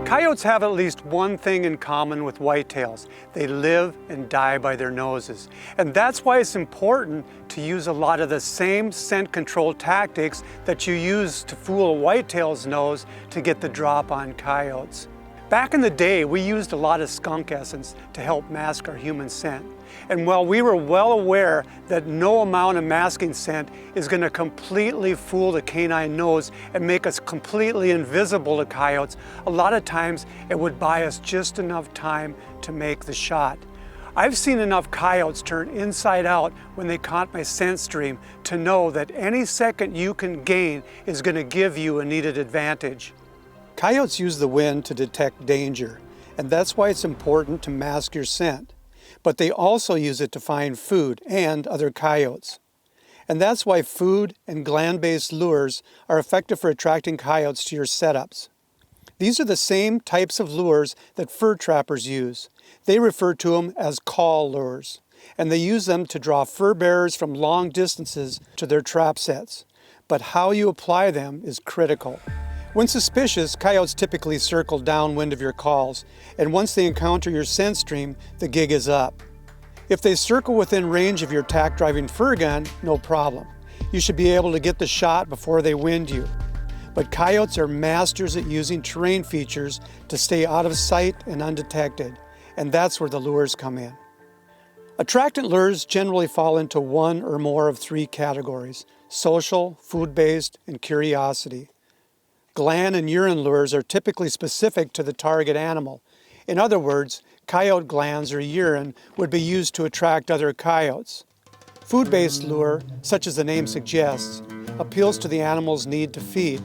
Coyotes have at least one thing in common with whitetails. They live and die by their noses. And that's why it's important to use a lot of the same scent control tactics that you use to fool a whitetail's nose to get the drop on coyotes. Back in the day, we used a lot of skunk essence to help mask our human scent. And while we were well aware that no amount of masking scent is going to completely fool the canine nose and make us completely invisible to coyotes, a lot of times it would buy us just enough time to make the shot. I've seen enough coyotes turn inside out when they caught my scent stream to know that any second you can gain is going to give you a needed advantage. Coyotes use the wind to detect danger, and that's why it's important to mask your scent. But they also use it to find food and other coyotes. And that's why food and gland-based lures are effective for attracting coyotes to your setups. These are the same types of lures that fur trappers use. They refer to them as call lures, and they use them to draw fur bearers from long distances to their trap sets. But how you apply them is critical. When suspicious, coyotes typically circle downwind of your calls, and once they encounter your scent stream, the gig is up. If they circle within range of your tack-driving fur gun, no problem. You should be able to get the shot before they wind you. But coyotes are masters at using terrain features to stay out of sight and undetected, and that's where the lures come in. Attractant lures generally fall into one or more of three categories: social, food-based, and curiosity. Gland and urine lures are typically specific to the target animal. In other words, coyote glands or urine would be used to attract other coyotes. Food-based lure, such as the name suggests, appeals to the animal's need to feed.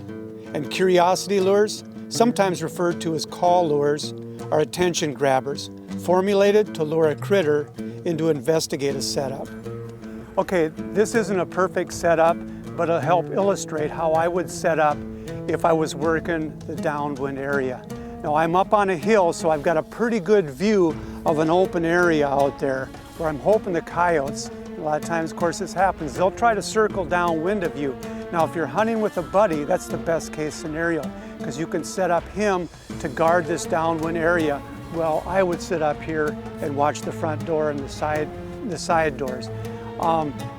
And curiosity lures, sometimes referred to as call lures, are attention grabbers, formulated to lure a critter into investigate a setup. Okay, this isn't a perfect setup, but it'll help illustrate how I would set up if I was working the downwind area. Now I'm up on a hill, so I've got a pretty good view of an open area out there where I'm hoping the coyotes, a lot of times of course this happens, they'll try to circle downwind of you. Now if you're hunting with a buddy, that's the best case scenario, because you can set up him to guard this downwind area. Well, I would sit up here and watch the front door and the side doors.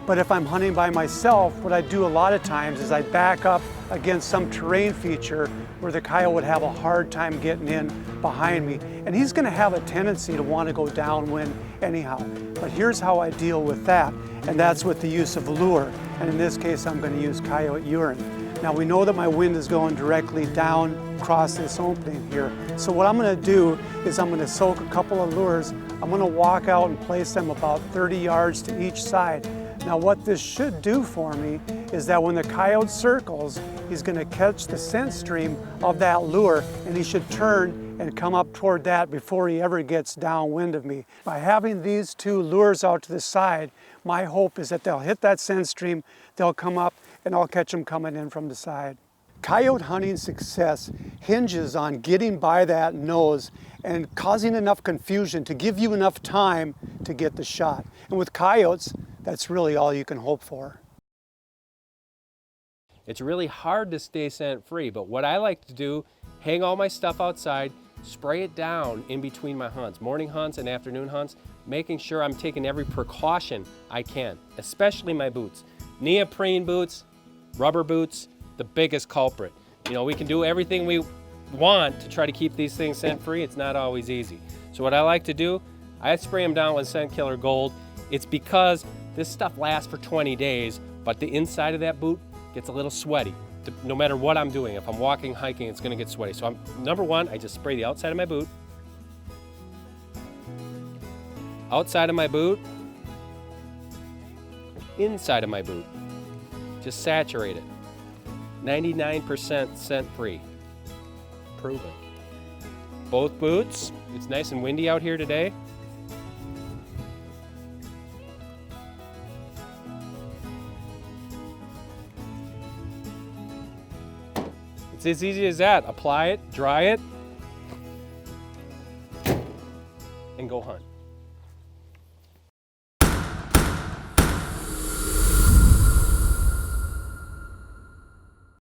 But if I'm hunting by myself, what I do a lot of times is I back up against some terrain feature where the coyote would have a hard time getting in behind me. And he's going to have a tendency to want to go downwind anyhow. But here's how I deal with that, and that's with the use of lure. And in this case, I'm going to use coyote urine. Now we know that my wind is going directly down across this opening here. So what I'm going to do is I'm going to soak a couple of lures. I'm going to walk out and place them about 30 yards to each side. Now what this should do for me is that when the coyote circles, he's going to catch the scent stream of that lure, and he should turn and come up toward that before he ever gets downwind of me. By having these two lures out to the side, my hope is that they'll hit that scent stream, they'll come up, and I'll catch them coming in from the side. Coyote hunting success hinges on getting by that nose and causing enough confusion to give you enough time to get the shot. And with coyotes, that's really all you can hope for. It's really hard to stay scent free, but what I like to do, hang all my stuff outside, spray it down in between my hunts, morning hunts and afternoon hunts, making sure I'm taking every precaution I can, especially my boots. Neoprene boots, rubber boots, the biggest culprit. You know, we can do everything we want to try to keep these things scent free. It's not always easy. So what I like to do, I spray them down with Scent Killer Gold. It's because this stuff lasts for 20 days, but the inside of that boot gets a little sweaty. No matter what I'm doing, if I'm walking, hiking, it's gonna get sweaty. So number one, I just spray the outside of my boot, outside of my boot, inside of my boot. Just saturate it. 99% scent free. Proven. Both boots. It's nice and windy out here today. It's as easy as that. Apply it, dry it, and go hunt.